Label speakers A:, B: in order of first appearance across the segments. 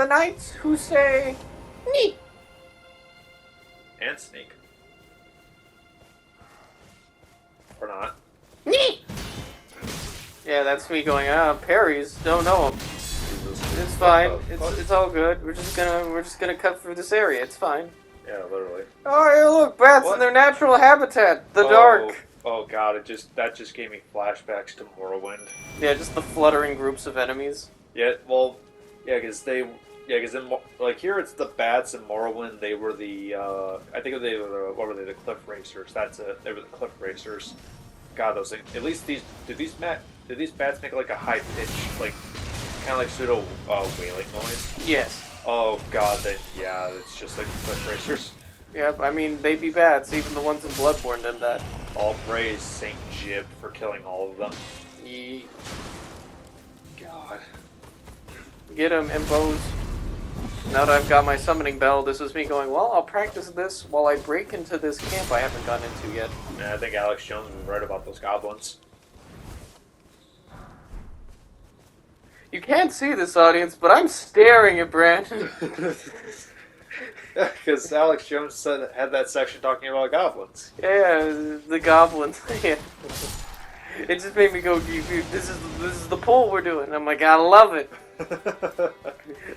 A: knights who say, "Nee."
B: And sneak. Or not.
A: Nee. Yeah, that's me going, parries, don't know them. It's fine. It's all good. We're just gonna cut through this area. It's fine.
B: Yeah, literally.
A: Oh, hey, look, bats
B: What?
A: in their natural habitat, the dark.
B: Oh god, that just gave me flashbacks to Morrowind.
A: Yeah, just the fluttering groups of enemies.
B: Yeah, because like here it's the bats in Morrowind. They were the I think they were what were they, the cliff racers? That's it. They were the cliff racers. God, those things. At least did these bats make like a high pitch, like kind of like pseudo wailing noise?
A: Yes.
B: Oh god, then yeah, it's just like cliff racers.
A: Yep, I mean, they be bats. Even the ones in Bloodborne did that.
B: All praise Saint Jib for killing all of them.
A: Ye
B: God.
A: Get him, Impos. Now that I've got my summoning bell, this is me going, well, I'll practice this while I break into this camp I haven't gone into yet.
B: Yeah, I think Alex Jones was right about those goblins.
A: You can't see this, audience, but I'm staring at Brandon.
B: Because Alex Jones had that section talking about goblins.
A: Yeah, the goblins. Yeah. It just made me go, this is the pull we're doing. I'm like, I love it.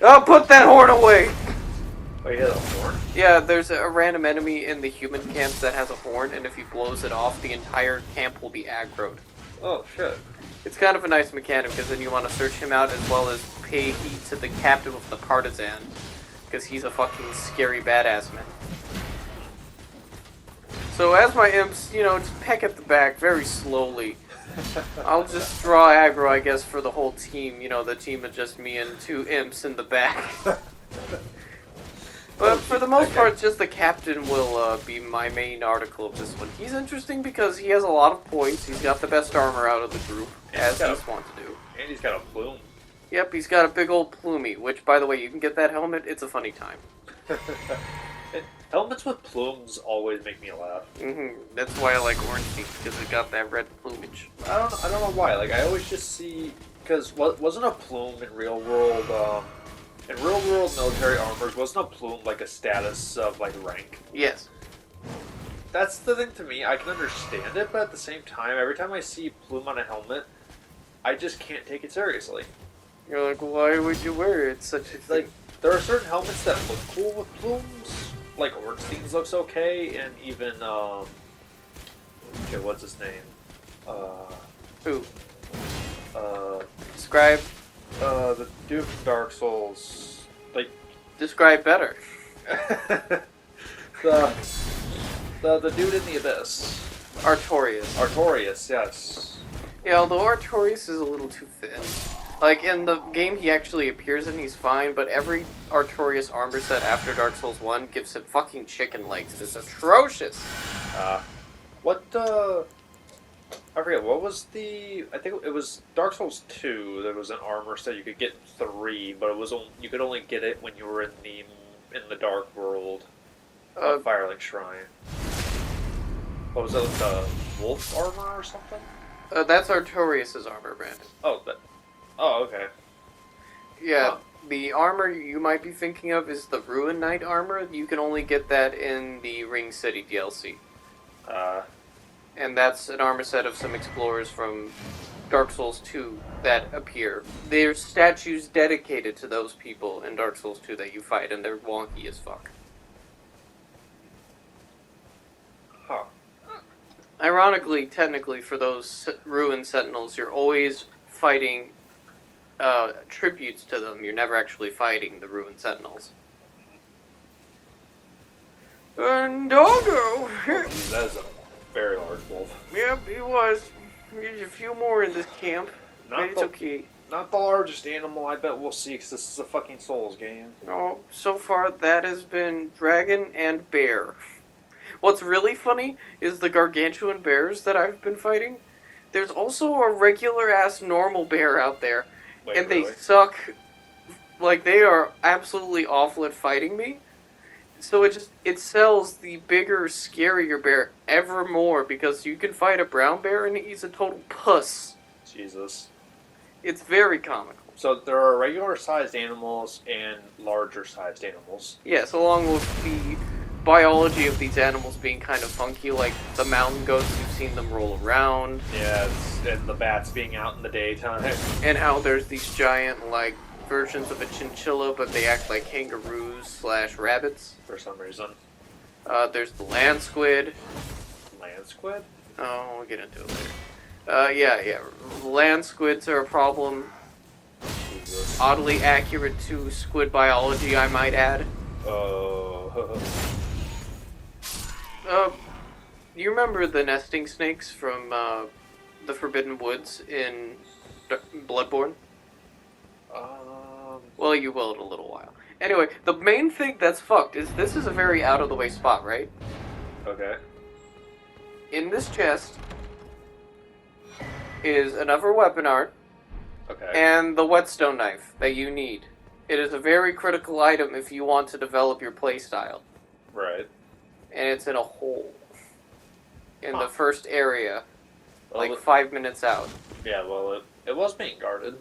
A: Oh, put that horn away!
B: Oh, you hit a horn?
A: Yeah, there's a random enemy in the human camp that has a horn, and if he blows it off, the entire camp will be aggroed.
B: Oh, shit.
A: It's kind of a nice mechanic, because then you want to search him out as well as pay heed to the captain of the partisan, because he's a fucking scary badass man. So as my imps, just peck at the back very slowly. I'll just draw aggro, I guess, for the whole team. The team of just me and two imps in the back. But for the most part, just the captain will be my main article of this one. He's interesting because he has a lot of points. He's got the best armor out of the group, as he's wont to do.
B: And he's got a plume.
A: Yep, he's got a big old plumie, which, by the way, you can get that helmet. It's a funny time.
B: Helmets with plumes always make me laugh.
A: That's why I like Orange Teeth, because it got that red plumage.
B: I don't know why. Like, I always just see... Because wasn't a plume in real world... in real world military armors, wasn't a plume like a status of, like, rank?
A: Yes.
B: That's the thing to me. I can understand it, but at the same time, every time I see plume on a helmet, I just can't take it seriously.
A: You're like, why would you wear it? It's such a thing.
B: Like, there are certain helmets that look cool with plumes. Like, Ornstein's looks okay, and even, okay, what's his name?
A: Who?
B: Describe. The dude from Dark Souls. Like...
A: Describe better.
B: the dude in the Abyss.
A: Artorias.
B: Artorias, yes.
A: Yeah, although Artorias is a little too thin. Like, in the game he actually appears in, he's fine, but every Artorias armor set after Dark Souls 1 gives him fucking chicken legs. It's atrocious!
B: I forget, what was the... I think it was Dark Souls 2, there was an armor set you could get 3, but it was you could only get it when you were in the Dark World of Firelink Shrine. What was it, like the wolf armor or something?
A: That's Artorias' armor, Brandon.
B: Oh, okay.
A: Yeah, the armor you might be thinking of is the Ruin Knight armor. You can only get that in the Ring City DLC. And that's an armor set of some explorers from Dark Souls 2 that appear. There's statues dedicated to those people in Dark Souls 2 that you fight, and they're wonky as fuck.
B: Huh.
A: Ironically, technically, for those Ruin Sentinels, you're always fighting tributes to them. You're never actually fighting the Ruin Sentinels. And Doggo!
B: That is a very large wolf.
A: Yep, he was. There's a few more in this camp. But it's okay.
B: Not the largest animal, I bet we'll see, because this is a fucking Souls game.
A: No, so far that has been dragon and bear. What's really funny is the gargantuan bears that I've been fighting. There's also a regular-ass normal bear out there.
B: Wait,
A: and
B: really?
A: they suck. Like, they are absolutely awful at fighting me. So it sells the bigger, scarier bear ever more, because you can fight a brown bear and he's a total puss.
B: Jesus.
A: It's very comical.
B: So there are regular-sized animals and larger-sized animals.
A: Yes, along with the biology of these animals being kind of funky, like the mountain goats, you've seen them roll around.
B: Yeah, and the bats being out in the daytime.
A: And how there's these giant, like, versions of a chinchilla, but they act like kangaroos / rabbits.
B: For some reason.
A: There's the land squid.
B: Land squid?
A: Oh, we'll get into it later. Yeah. Land squids are a problem.
B: Jesus.
A: Oddly accurate to squid biology, I might add. You remember the nesting snakes from the Forbidden Woods in Bloodborne? Well, you will in a little while. Anyway, the main thing that's fucked is this is a very out-of-the-way spot, right?
B: Okay.
A: In this chest is another weapon art
B: Okay.
A: and the Whiststone Knife that you need. It is a very critical item if you want to develop your playstyle.
B: Right.
A: And it's in a hole. In the first area,
B: Well,
A: like 5 minutes out.
B: Yeah, well, it was being guarded.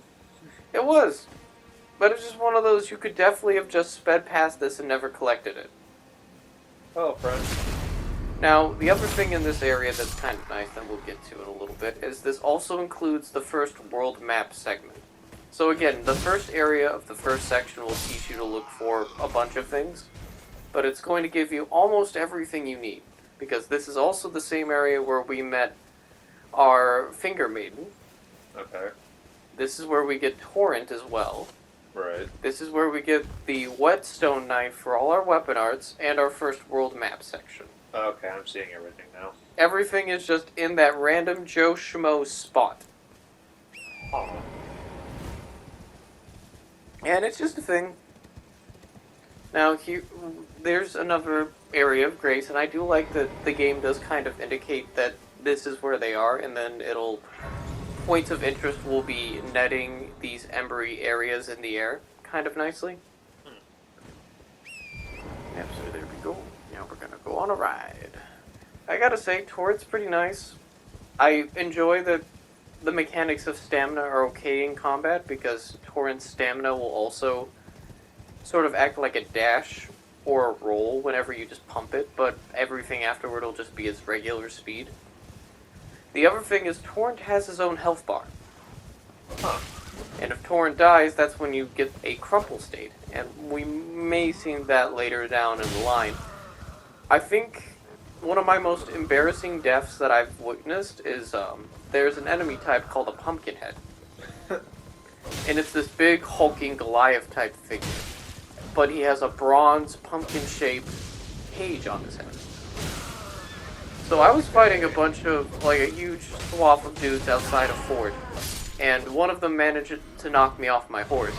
A: It was. But it's just one of those you could definitely have just sped past this and never collected it.
B: Oh, friend.
A: Now, the other thing in this area that's kind of nice, and we'll get to in a little bit, is this also includes the first world map segment. So again, the first area of the first section will teach you to look for a bunch of things, but it's going to give you almost everything you need, because this is also the same area where we met our Finger Maiden.
B: Okay.
A: This is where we get Torrent as well.
B: Right.
A: This is where we get the Whiststone Knife for all our weapon arts and our first world map section.
B: Okay, I'm seeing everything now.
A: Everything is just in that random Joe Schmo spot.
B: Oh.
A: And it's just a thing. Now, there's another area of grace, and I do like that the game does kind of indicate that this is where they are, and then points of interest will be netting these embery areas in the air kind of nicely. Yep, so there we go. Now we're gonna go on a ride. I gotta say, Torrent's pretty nice. I enjoy that the mechanics of stamina are okay in combat, because Torrent's stamina will also sort of act like a dash or a roll whenever you just pump it, but everything afterward will just be its regular speed. The other thing is Torrent has his own health bar.
B: Huh.
A: And if Torrent dies, that's when you get a crumple state. And we may see that later down in the line. I think one of my most embarrassing deaths that I've witnessed is there's an enemy type called a Pumpkinhead. And it's this big, hulking Goliath type figure. But he has a bronze, pumpkin-shaped cage on his head. So I was fighting a bunch of, like, a huge swath of dudes outside a fort, and one of them managed to knock me off my horse.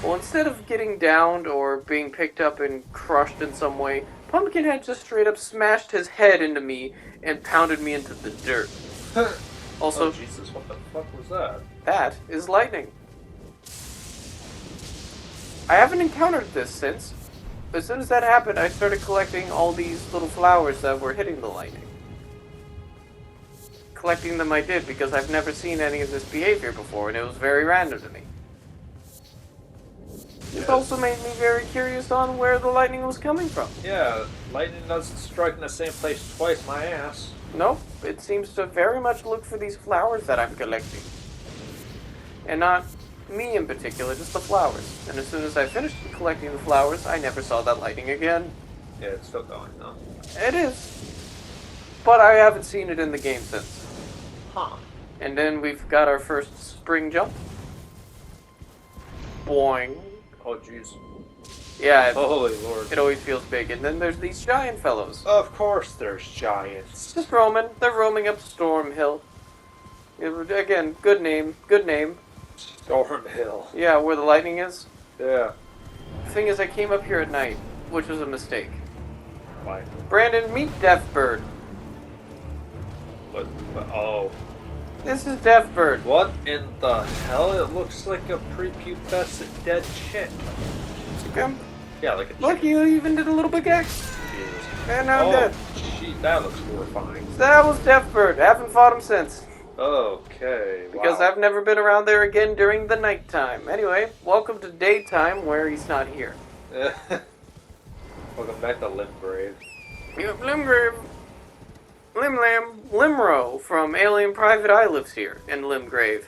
A: Well, instead of getting downed or being picked up and crushed in some way, Pumpkinhead just straight up smashed his head into me and pounded me into the dirt. Also,
B: oh, Jesus, what the fuck was that?
A: that is lightning. I haven't encountered this since. As soon as that happened, I started collecting all these little flowers that were hitting the lightning. Collecting them I did because I've never seen any of this behavior before, and it was very random to me. It also made me very curious on where the lightning was coming from.
B: Yeah, lightning doesn't strike in the same place twice, my ass.
A: Nope, it seems to very much look for these flowers that I'm collecting. And not me in particular, just the flowers. And as soon as I finished collecting the flowers, I never saw that lightning again.
B: Yeah, it's still going, though.
A: It is. But I haven't seen it in the game since.
B: Huh.
A: And then we've got our first spring jump. Boing.
B: Oh, jeez.
A: Yeah,
B: Holy Lord.
A: it always feels big. And then there's these giant fellows.
B: Of course there's giants.
A: Just roaming. They're roaming up Storm Hill. Again, good name. Good name.
B: Storm Hill.
A: Yeah, where the lightning is.
B: Yeah.
A: The thing is, I came up here at night, which was a mistake.
B: Why?
A: Brandon, meet Deathbird.
B: What? Oh.
A: This is Deathbird.
B: What in the hell? It looks like a prepubescent dead chick.
A: Okay.
B: Yeah, like a
A: Look,
B: chicken.
A: you even did a little big X.
B: Jesus.
A: And now I'm
B: Oh,
A: dead.
B: gee, that looks horrifying.
A: So that was Deathbird. I haven't fought him since.
B: Okay.
A: Because
B: wow.
A: I've never been around there again during the nighttime. Anyway, welcome to daytime where he's not here.
B: Welcome back to Limgrave.
A: Yep, Limgrave. Limro from Alien Private Eye lives here in Limgrave.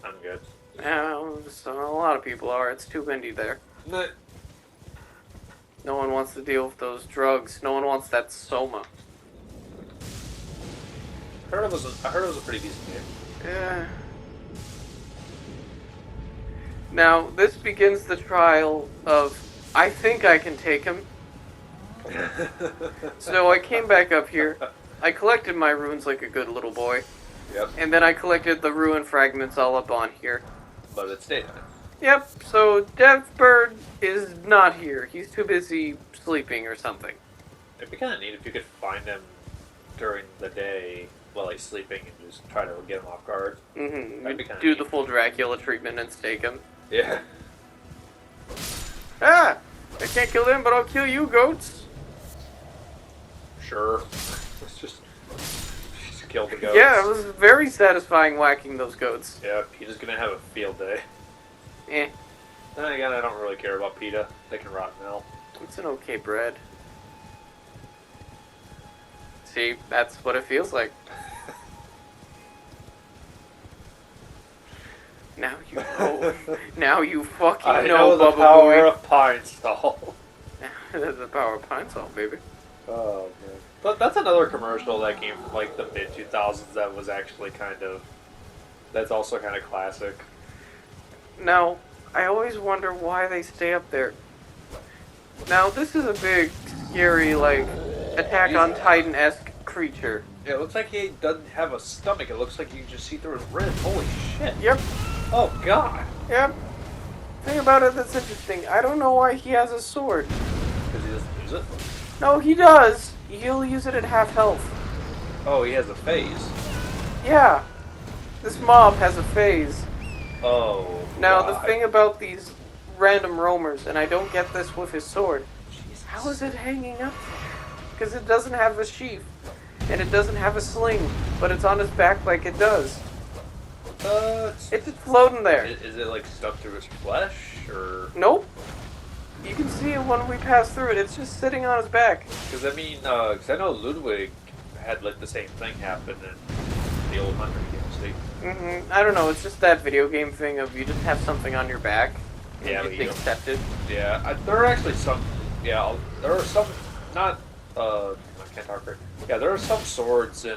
B: I'm good.
A: So a lot of people are. It's too windy there.
B: Nah.
A: No one wants to deal with those drugs. No one wants that soma.
B: I heard it was a pretty decent game.
A: Yeah. Now, this begins the trial of, I think I can take him. So I came back up here. I collected my runes like a good little boy.
B: Yep.
A: And then I collected the ruin fragments all up on here.
B: But it's daytime.
A: Yep, so Deathbird is not here. He's too busy sleeping or something.
B: It'd be kind of neat if you could find him during the day while he's sleeping and just try to get him off guard.
A: Mm-hmm.
B: That'd be kinda
A: Do
B: neat.
A: the full Dracula treatment and stake him.
B: Yeah.
A: Ah! I can't kill them, but I'll kill you, goats.
B: Sure. Let's just kill the goats.
A: Yeah, it was very satisfying whacking those goats.
B: Yeah, Peter's gonna have a field day.
A: Eh,
B: Then again, I don't really care about PETA. They can rot in hell.
A: it's an okay bread. See, that's what it feels like. Now you know. Now you fucking
B: I
A: know,
B: know the
A: Bubba
B: power
A: Booey.
B: of Pine Stall.
A: The power of pine salt, baby.
B: Oh man. But that's another commercial that came from like the mid 2000s that was actually kind of. That's also kind of classic.
A: Now, I always wonder why they stay up there. Now, this is a big, scary, like, Attack on Titan-esque creature.
B: Yeah, it looks like he doesn't have a stomach. It looks like you can just see through his ribs. Holy shit.
A: Yep,
B: Oh god.
A: yep. Thing about it that's interesting, I don't know why he has a sword.
B: Because he doesn't use it.
A: No, he does. He'll use it at half health.
B: Oh, he has a phase.
A: Yeah. This mob has a phase.
B: Oh.
A: Now,
B: God.
A: the thing about these random roamers, and I don't get this with his sword,
B: Jesus.
A: how is it hanging up there? Because it doesn't have a sheath, and it doesn't have a sling, but it's on his back like it does. It's just floating there.
B: Is it like stuck through his flesh, or?
A: Nope. You can see it when we pass through it. It's just sitting on his back.
B: Because I mean, because I know Ludwig had like the same thing happen in the old Hunter DLC.
A: I don't know. It's just that video game thing of you just have something on your back, and
B: Yeah,
A: you
B: but
A: get
B: you don't-
A: accepted.
B: Yeah, there are actually some. Yeah, there are some. Not. I can't talk right. Yeah, there are some swords in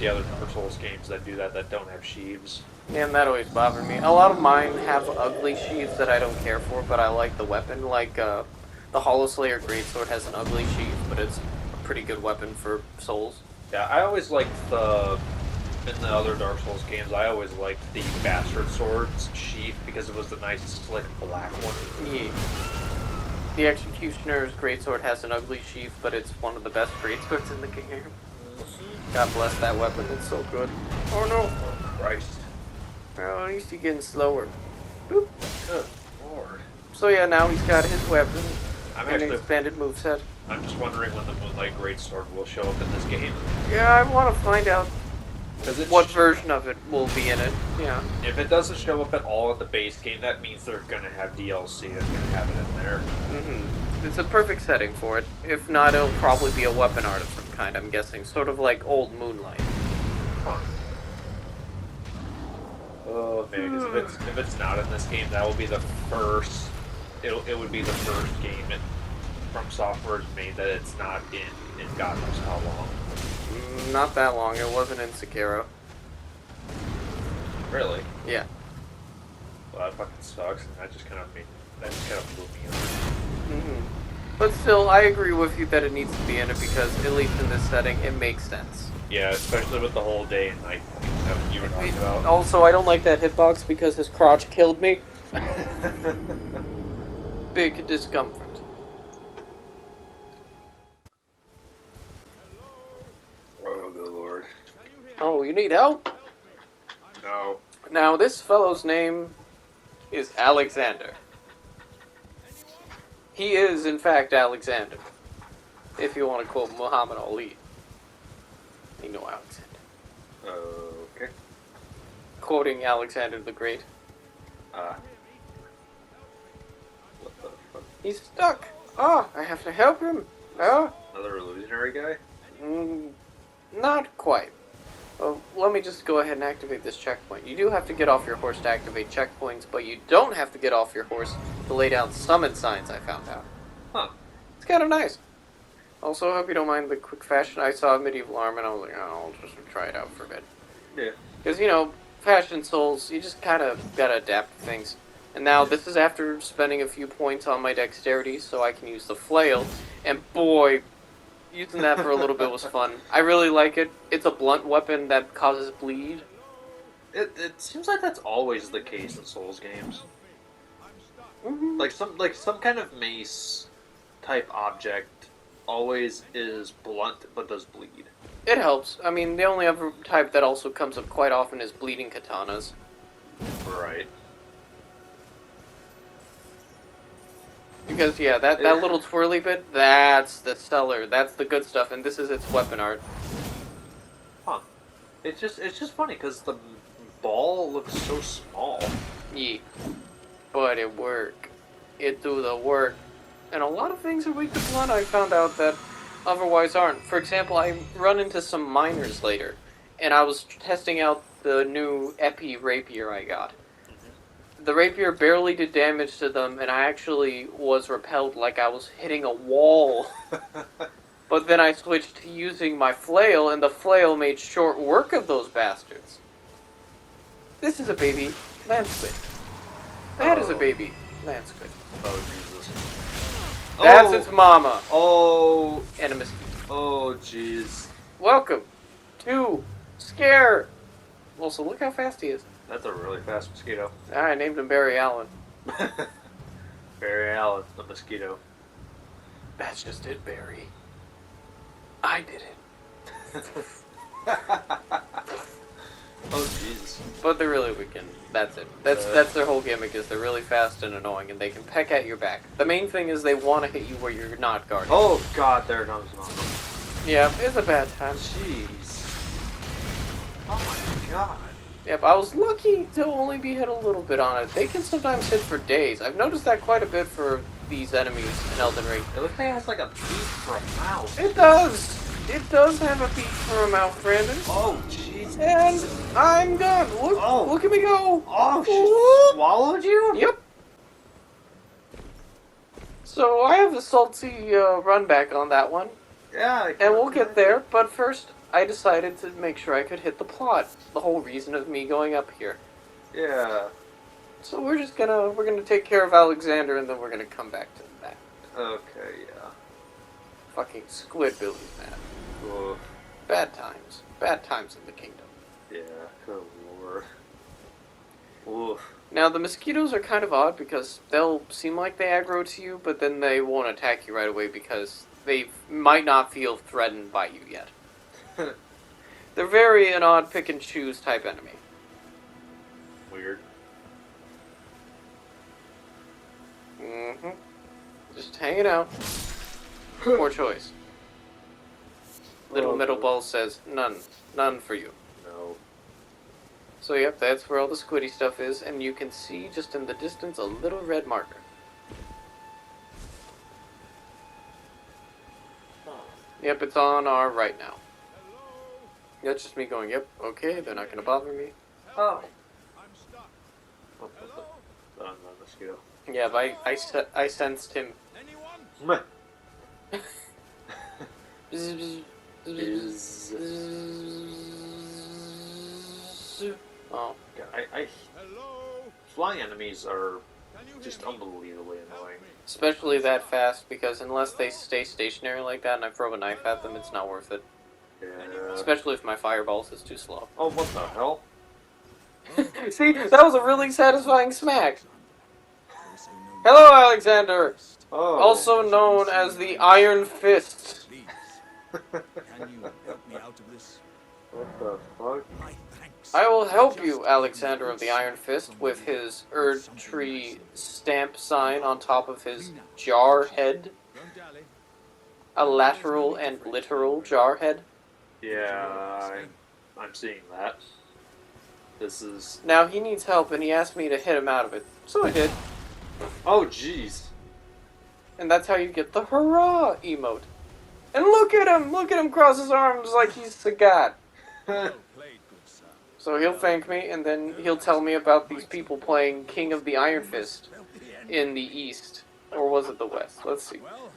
B: the other Dark Souls games that do that don't have sheaths.
A: And that always bothered me. A lot of mine have ugly sheaths that I don't care for, but I like the weapon. Like, the Hollow Slayer Greatsword has an ugly sheath, but it's a pretty good weapon for souls.
B: Yeah, I always liked in the other Dark Souls games, I always liked the Bastard Sword's sheath because it was the nice, slick black one.
A: Yeah. The Executioner's Greatsword has an ugly sheath, but it's one of the best greatswords in the game. God bless that weapon, it's so good. Oh no!
B: Christ.
A: Well, at least he's getting slower. Boop.
B: Good lord.
A: So yeah, now he's got his weapon
B: I'm
A: and an
B: actually.
A: expanded moveset.
B: I'm just wondering when the Moonlight Greatsword will show up in this game.
A: Yeah, I want to find out
B: Because
A: what version of it will be in it. Yeah.
B: If it doesn't show up at all in the base game, that means they're gonna have DLC that's gonna have it in there.
A: It's a perfect setting for it. If not, it'll probably be a weapon art of some kind, I'm guessing. Sort of like old Moonlight.
B: Huh. Oh man, because if it's not in this game, that will be the first. It would be the first game from Software's made that it's not in God knows how long.
A: Not that long. It wasn't in Sekiro.
B: Really?
A: Yeah.
B: Well, that fucking sucks, and that just kind of blew me over.
A: But still, I agree with you that it needs to be in it because, at least in this setting, it makes sense.
B: Yeah, especially with the whole day and night thing that you were talking about.
A: Also, I don't like that hitbox because his crotch killed me. Big discomfort.
B: Oh, good lord.
A: Oh, you need help?
B: No.
A: Now, this fellow's name is Alexander. He is, in fact, Alexander. If you want to quote Muhammad Ali. You know Alexander.
B: Okay.
A: Quoting Alexander the Great.
B: What the fuck?
A: He's stuck. Oh, I have to help him. Oh,
B: Another illusionary guy?
A: not quite. Well, let me just go ahead and activate this checkpoint. You do have to get off your horse to activate checkpoints, but you don't have to get off your horse to lay down summon signs, I found out.
B: Huh.
A: It's kind of nice. Also, I hope you don't mind the quick fashion. I saw Medieval Arm and I was like, oh, I'll just try it out for a bit.
B: Yeah.
A: Because, Fashion Souls, you just kind of gotta adapt to things. And now, this is after spending a few points on my dexterity, so I can use the flail. And boy, using that for a little bit was fun. I really like it. It's a blunt weapon that causes bleed.
B: It seems like that's always the case in Souls games.
A: Mm-hmm.
B: Like some kind of mace type object always is blunt but does bleed.
A: It helps. I mean, the only other type that also comes up quite often is bleeding katanas.
B: Right.
A: Because, yeah, that little twirly bit, that's the stellar. That's the good stuff, and this is its weapon art.
B: Huh. It's just funny because the ball looks so small.
A: Yeah. But it work. It do the work. And a lot of things are weak to blunt I found out that otherwise aren't. For example, I run into some miners later, and I was testing out the new Epi rapier I got. The rapier barely did damage to them, and I actually was repelled like I was hitting a wall. But then I switched to using my flail, and the flail made short work of those bastards. This is a baby land squid. That is a baby land squid.
B: Oh Jesus.
A: That's its mama.
B: Oh.
A: And a mosquito.
B: Oh jeez.
A: Welcome to Scare. Also, look how fast he is.
B: That's a really fast mosquito.
A: I named him Barry Allen.
B: Barry Allen, the mosquito.
A: That's just it, Barry. I did it.
B: Oh jeez.
A: But they're really weak, and that's it. That's their whole gimmick, is they're really fast and annoying, and they can peck at your back. The main thing is they want to hit you where you're not guarded.
B: Oh god, there comes one.
A: Yeah, it's a bad time.
B: Jeez. Oh my god.
A: Yep, I was lucky to only be hit a little bit on it. They can sometimes hit for days. I've noticed that quite a bit for these enemies in Elden Ring.
B: It looks like it has like a beak for a mouth.
A: It does! It does have a beak for a mouth, Brandon.
B: Oh jeez.
A: And I'm done. Look at me go.
B: Oh, she swallowed you?
A: Yep. So I have a salty run back on that one.
B: Yeah.
A: And we'll get there, but first I decided to make sure I could hit the plot. The whole reason of me going up here.
B: Yeah.
A: So we're gonna take care of Alexander, and then we're gonna come back to that.
B: Okay, yeah.
A: Fucking squid billies, man.
B: Oof.
A: Bad times. Bad times in the kingdom.
B: Yeah, good lord. Oof.
A: Now, the mosquitoes are kind of odd because they'll seem like they aggro to you, but then they won't attack you right away because they might not feel threatened by you yet. They're very an odd pick and choose type enemy.
B: Weird.
A: Mm-hmm. Just hanging out. Poor choice. Little Metal Ball says, none. None for you.
B: No.
A: So yep, that's where all the squiddy stuff is, and you can see just in the distance a little red marker. Yep, it's on our right now. That's just me going, yep, okay, they're not gonna bother me.
B: Oh. What the mosquito.
A: Yeah, but I sensed him.
B: Meh.
A: Oh.
B: Yeah, flying enemies are just unbelievably annoying.
A: Especially that fast, because unless they stay stationary like that and I throw a knife at them, it's not worth it.
B: Yeah.
A: Especially if my fireballs is too slow.
B: Oh, what the hell?
A: See, that was a really satisfying smack. Hello, Alexander!
B: Oh.
A: Also known as the Iron Fist.
C: Can you help me out of this?
B: What the fuck?
C: My thanks.
A: I will help you, Alexander of the Iron Fist, with his Erd Tree stamp sign on top of his jar head.
C: Don't dally.
A: A lateral and literal jar head.
B: Yeah, I'm seeing that. This is...
A: Now he needs help, and he asked me to hit him out of it. So I did.
B: Oh, jeez.
A: And that's how you get the hurrah emote. And look at him! Look at him cross his arms like he's a god.
C: Well played, good sir.
A: So he'll thank me, and then he'll tell me about these people playing King of the Iron Fist in the East. Or was it the West? Let's see.
C: Well,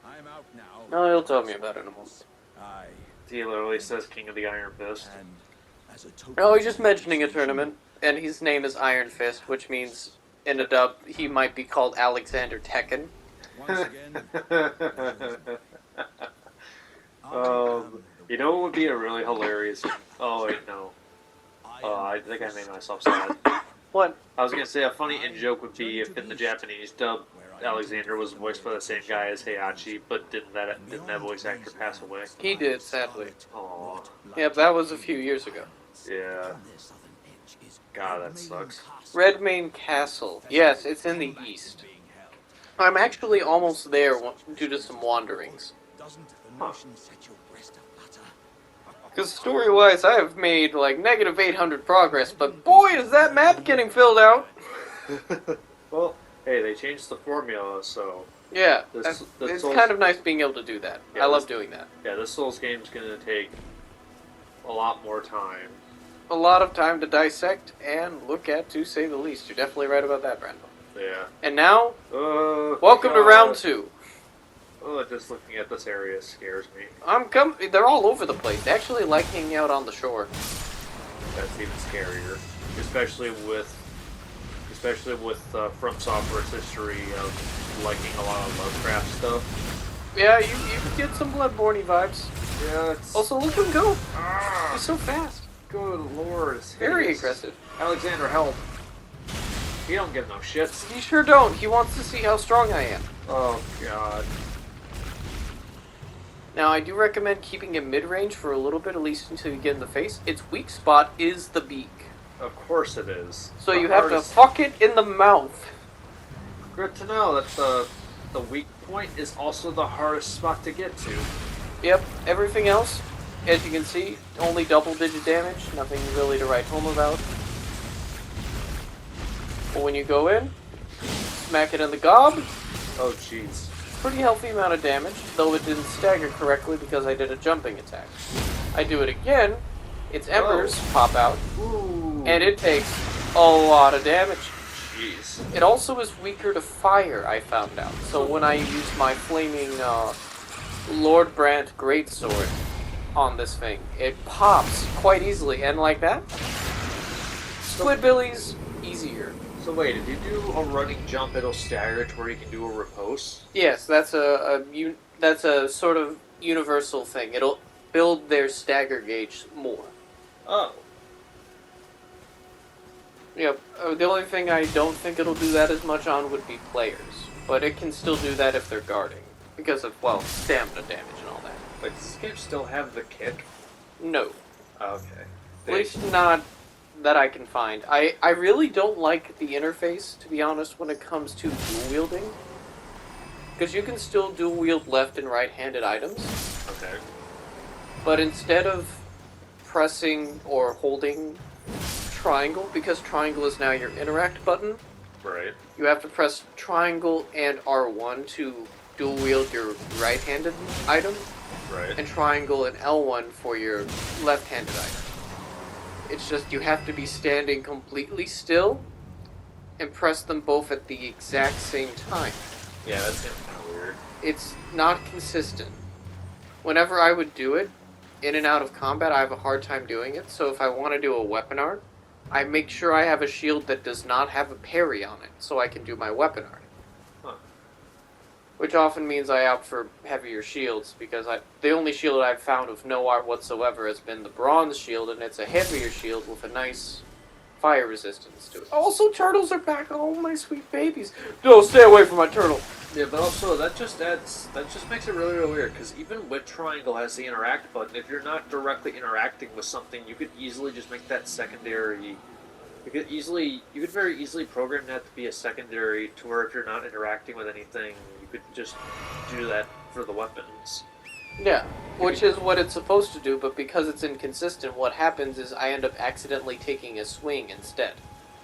C: I'm out now.
A: No, he'll tell me about it in a moment.
C: Aye,
B: He literally says King of the Iron Fist.
C: and as a token
A: Oh, he's
C: of
A: just mentioning a tournament, and his name is Iron Fist, which means, in a dub, he might be called Alexander Tekken.
C: once again,
B: You know what would be a really hilarious... Oh, wait, no. I think I made myself sad.
A: What?
B: I was gonna say a funny in-joke would be if in the Japanese dub, Alexander was voiced by the same guy as Heihachi, but didn't that voice actor pass away?
A: He did, sadly.
B: Aw.
A: Yep, that was a few years ago.
B: Yeah. God, that sucks.
A: Redmane Castle. Yes, it's in the East. I'm actually almost there due to some wanderings.
C: doesn't the nation set your breast aflutter?
A: Because story-wise, I have made like negative 800 progress, but boy, is that map getting filled out!
B: Well, hey, they changed the formula, so...
A: Yeah,
B: This
A: it's
B: Souls-
A: kind of nice being able to do that.
B: Yeah,
A: I love
B: this-
A: doing that.
B: Yeah, this Souls game's gonna take a lot more time.
A: A lot of time to dissect and look at, to say the least. You're definitely right about that, Brando.
B: Yeah.
A: And now,
B: Oh,
A: welcome to
B: God.
A: round 2.
B: Oh, just looking at this area scares me.
A: They're all over the place. They actually like hanging out on the shore.
B: That's even scarier, especially with From Software's history of liking a lot of Lovecraft stuff.
A: Yeah, you get some Bloodborne vibes.
B: Yeah, it's
A: Also, look at him go. He's so fast.
B: good lord, it's
A: Very
B: hideous.
A: aggressive.
B: Alexander, help! He don't give no shits.
A: He sure don't. He wants to see how strong I am.
B: Oh god.
A: Now, I do recommend keeping him mid-range for a little bit, at least until you get in the face. Its weak spot is the beak.
B: Of course it is.
A: So
B: The
A: you have to
B: hardest-
A: fuck it in the mouth.
B: Good to know that the weak point is also the hardest spot to get to.
A: Yep, everything else, as you can see, only double-digit damage. Nothing really to write home about. But when you go in, smack it in the gob,
B: Oh jeez.
A: pretty healthy amount of damage, though it didn't stagger correctly because I did a jumping attack. I do it again, its embers pop out,
B: Ooh.
A: and it takes a lot of damage.
B: Jeez.
A: It also is weaker to fire, I found out. So when I use my flaming Lord Brant greatsword on this thing, it pops quite easily, and like that, Squidbillies easier.
B: So wait, if you do a running jump, it'll stagger it to where you can do a repose?
A: Yes, that's a sort of universal thing. It'll build their stagger gauge more.
B: Oh.
A: Yep. The only thing I don't think it'll do that as much on would be players, but it can still do that if they're guarding because of stamina damage and all that.
B: Like, does this game still have the kick?
A: No,
B: Okay.
A: at least not that I can find. I really don't like the interface, to be honest, when it comes to dual wielding, because you can still dual wield left and right-handed items.
B: Okay.
A: But instead of pressing or holding triangle, because triangle is now your interact button,
B: Right.
A: you have to press triangle and R1 to dual wield your right-handed item,
B: Right.
A: and triangle and L1 for your left-handed item. It's just you have to be standing completely still and press them both at the exact same time.
B: Yeah, that seems kind of weird.
A: It's not consistent. Whenever I would do it, in and out of combat, I have a hard time doing it. So if I want to do a weapon art, I make sure I have a shield that does not have a parry on it, so I can do my weapon art.
B: Huh.
A: Which often means I opt for heavier shields, because the only shield I've found with no art whatsoever has been the bronze shield, and it's a heavier shield with a nice fire resistance to it. Also, turtles are back! Oh, my sweet babies! No, stay away from my turtle!
B: Yeah, but also that just makes it really, really weird, because even with triangle has the interact button, if you're not directly interacting with something, you could easily just make that secondary. You could very easily program that to be a secondary to where if you're not interacting with anything, you could just do that for the weapons.
A: Yeah, which is what it's supposed to do, but because it's inconsistent, what happens is I end up accidentally taking a swing instead.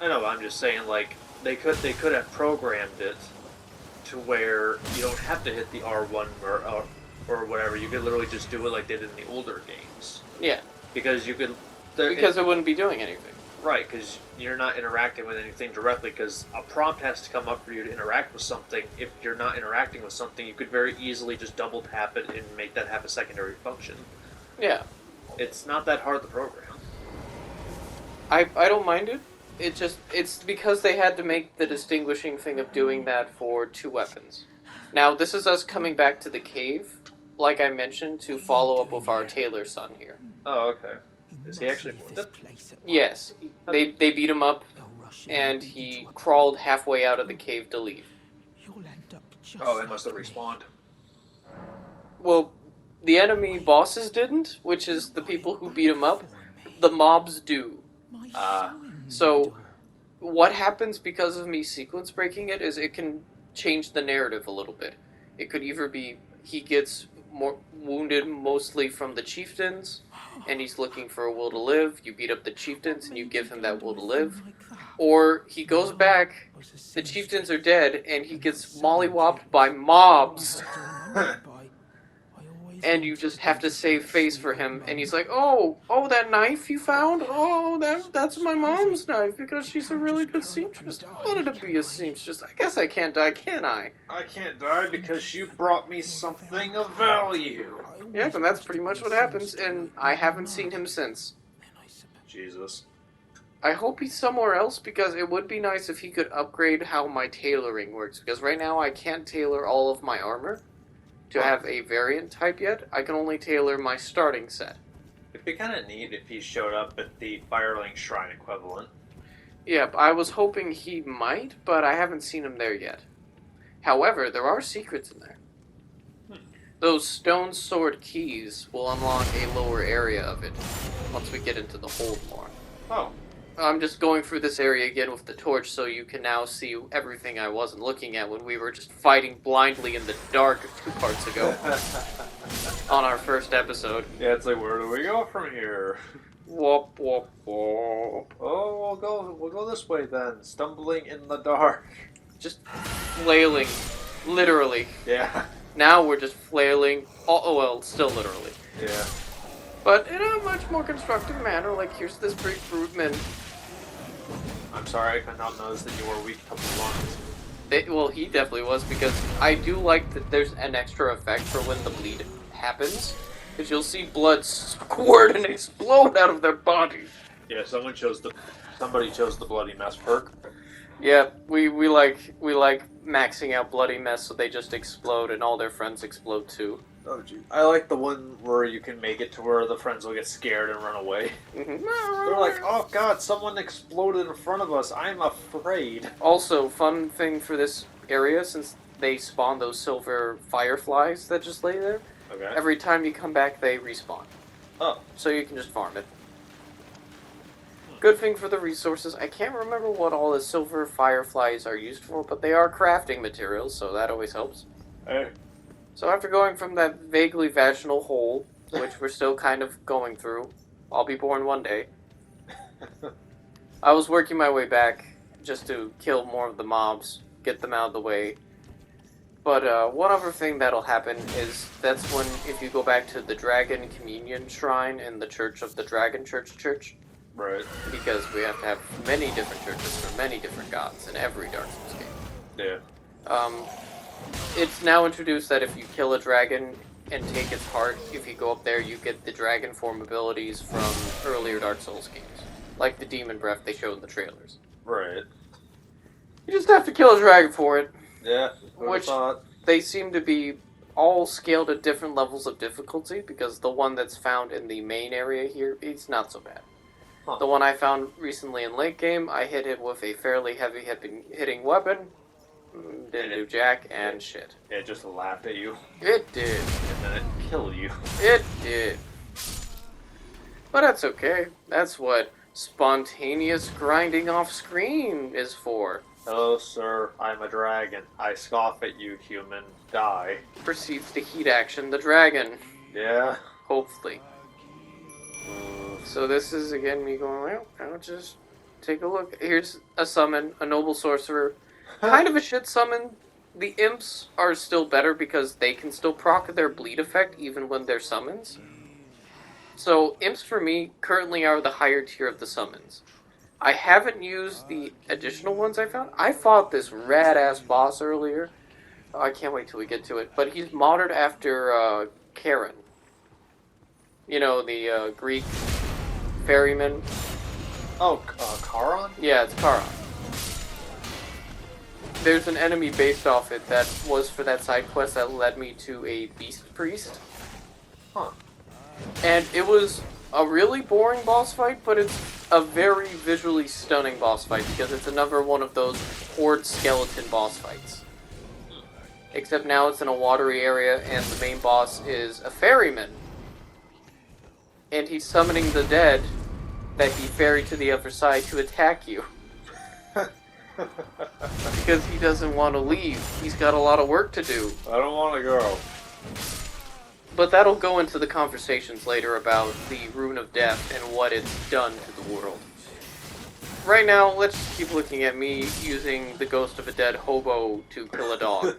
B: I know, I'm just saying, like, they could have programmed it to where you don't have to hit the R1 or whatever. You could literally just do it like they did in the older games.
A: Yeah,
B: Because you could...
A: because it wouldn't be doing anything.
B: Right, because you're not interacting with anything directly, because a prompt has to come up for you to interact with something. If you're not interacting with something, you could very easily just double tap it and make that have a secondary function.
A: Yeah,
B: It's not that hard to program.
A: I don't mind it. It's because they had to make the distinguishing thing of doing that for 2 weapons. Now, this is us coming back to the cave, like I mentioned, to follow up with our tailor son here.
B: Oh, okay. Is he actually wounded?
A: Yes, they beat him up, and he crawled halfway out of the cave to leave.
B: Oh, they must have respawned.
A: Well, the enemy bosses didn't, which is the people who beat him up. The mobs do. So, what happens because of me sequence breaking it is it can change the narrative a little bit. It could either be he gets more wounded mostly from the chieftains, and he's looking for a will to live. You beat up the chieftains and you give him that will to live. Or he goes back, the chieftains are dead, and he gets mollywopped by mobs. And you just have to save face for him, and he's like, oh, that knife you found? Oh, that's my mom's knife, because she's a really good seamstress. I wanted to be a seamstress. I guess I can't die, can I?
B: I can't die because you brought me something of value.
A: Yeah, and that's pretty much what happens, and I haven't seen him since.
B: Jesus.
A: I hope he's somewhere else, because it would be nice if he could upgrade how my tailoring works, because right now I can't tailor all of my armor to have a variant type yet. I can only tailor my starting set.
B: It'd be kind of neat if he showed up at the Firelink Shrine equivalent.
A: Yep, I was hoping he might, but I haven't seen him there yet. However, there are secrets in there. Those stone sword keys will unlock a lower area of it once we get into the hold more.
B: Oh.
A: I'm just going through this area again with the torch so you can now see everything I wasn't looking at when we were just fighting blindly in the dark 2 parts ago on our first episode.
B: Yeah, it's like, where do we go from here?
A: Whoop, whoop, whoop.
B: Oh, we'll go this way then. Stumbling in the dark.
A: Just flailing, literally.
B: Yeah.
A: Now we're just flailing. Oh, well, still literally.
B: Yeah.
A: But in a much more constructive manner, like here's this big fruitman.
B: I'm sorry, I could not notice that you were weak to lungs.
A: Well, he definitely was, because I do like that there's an extra effect for when the bleed happens. Because you'll see blood squirt and explode out of their body.
B: Yeah, somebody chose the bloody mess perk.
A: Yeah, we like maxing out bloody mess so they just explode and all their friends explode too.
B: Oh, gee. I like the one where you can make it to where the friends will get scared and run away.
A: Mm-hmm.
B: They're like, oh god, someone exploded in front of us. I'm afraid.
A: Also, fun thing for this area, since they spawn those silver fireflies that just lay there,
B: Okay.
A: every time you come back they respawn.
B: Oh.
A: So you can just farm it. Good thing for the resources. I can't remember what all the silver fireflies are used for, but they are crafting materials, so that always helps.
B: Hey.
A: So after going from that vaguely vaginal hole, which we're still kind of going through, I'll be born one day, I was working my way back just to kill more of the mobs, get them out of the way. But one other thing that'll happen is that's when, if you go back to the Dragon Communion Shrine in the Church of the Dragon Church,
B: Right.
A: because we have to have many different churches for many different gods in every Dark Souls game.
B: Yeah.
A: It's now introduced that if you kill a dragon and take its heart, if you go up there, you get the dragon form abilities from earlier Dark Souls games. Like the demon breath they showed in the trailers.
B: Right.
A: You just have to kill a dragon for it.
B: Yeah.
A: Which
B: thought?
A: they seem to be all scaled at different levels of difficulty, because the one that's found in the main area here, it's not so bad.
B: Huh.
A: The one I found recently in late game, I hit it with a fairly heavy hitting weapon. Didn't do jack and shit.
B: It just laughed at you.
A: It did.
B: And then it killed you.
A: It did. But that's okay. That's what spontaneous grinding off screen is for.
B: Hello, sir. I'm a dragon. I scoff at you, human. Die.
A: Proceeds to heat action the dragon.
B: Yeah.
A: Hopefully. So this is, again, me going, well, I'll just take a look. Here's a summon, a noble sorcerer. Kind of a shit summon. The imps are still better because they can still proc their bleed effect even when they're summons. So imps for me currently are the higher tier of the summons. I haven't used the additional ones I found. I fought this rad-ass boss earlier. Oh, I can't wait till we get to it. But he's modeled after Karen. You know, the Greek ferryman.
B: Oh, Charon?
A: Yeah, it's Kara. There's an enemy based off it that was for that side quest that led me to a beast priest.
B: Huh.
A: And it was a really boring boss fight, but it's a very visually stunning boss fight because it's another one of those horde skeleton boss fights. Except now it's in a watery area and the main boss is a ferryman. And he's summoning the dead that he ferried to the other side to attack you. Because he doesn't want to leave. He's got a lot of work to do.
B: I don't want to go.
A: But that'll go into the conversations later about the Rune of Death and what it's done to the world. Right now, let's just keep looking at me using the ghost of a dead hobo to kill a dog.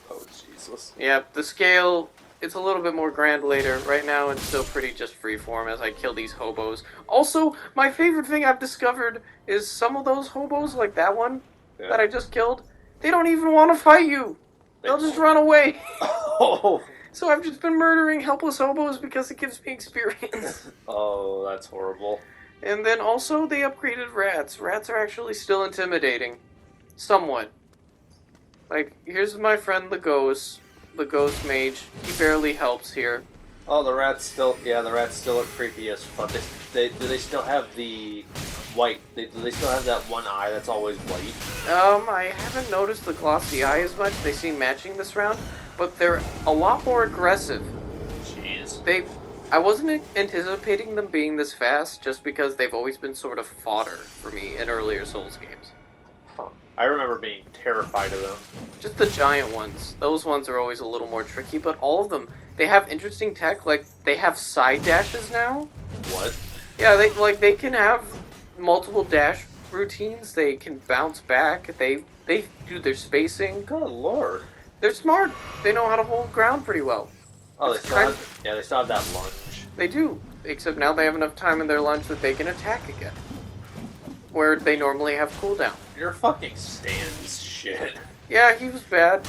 B: Oh, Jesus.
A: Yeah, the scale, it's a little bit more grand later. Right now, it's still pretty just freeform as I kill these hobos. Also, my favorite thing I've discovered is some of those hobos, like that one that I just killed, they don't even want to fight you. They'll just run away.
B: Oh.
A: So I've just been murdering helpless hobos because it gives me experience.
B: Oh, that's horrible.
A: And then also they upgraded rats. Rats are actually still intimidating. Somewhat. Like, here's my friend the ghost mage. He barely helps here.
B: Oh, the rats still look creepy as fuck. Do they still have the white? Do they still have that one eye that's always white?
A: I haven't noticed the glossy eye as much. They seem matching this round, but they're a lot more aggressive.
B: Jeez.
A: I wasn't anticipating them being this fast, just because they've always been sort of fodder for me in earlier Souls games.
B: Huh. I remember being terrified of them.
A: Just the giant ones. Those ones are always a little more tricky, but all of them, they have interesting tech. Like, they have side dashes now.
B: What?
A: Yeah, they can have multiple dash routines. They can bounce back. They do their spacing.
B: Good lord.
A: They're smart. They know how to hold ground pretty well.
B: Oh, they still have that lunge.
A: They do, except now they have enough time in their lunge that they can attack again, where they normally have cooldown.
B: Your fucking stands shit.
A: Yeah, he was bad.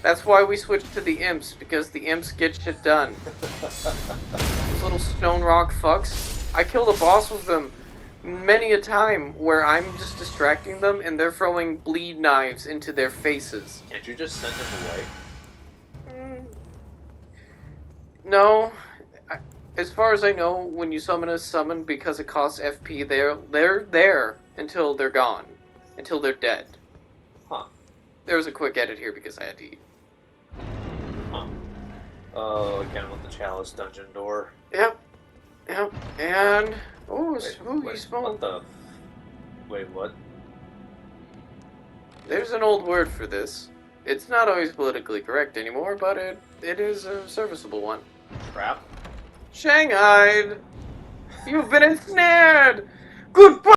A: That's why we switched to the imps, because the imps get shit done. Those little stone rock fucks. I killed a boss with them many a time where I'm just distracting them and they're throwing bleed knives into their faces.
B: Can't you just send them away?
A: No. As far as I know, when you summon a summon, because it costs FP, they're there until they're gone. Until they're dead.
B: Huh.
A: There was a quick edit here because I had to eat.
B: Huh. Oh, again with the chalice dungeon door.
A: Yep. And... Oh, you
B: What
A: smell.
B: the... Wait, what?
A: There's an old word for this. It's not always politically correct anymore, but it is a serviceable one.
B: Trap?
A: Shanghaied! You've been ensnared! Goodbye!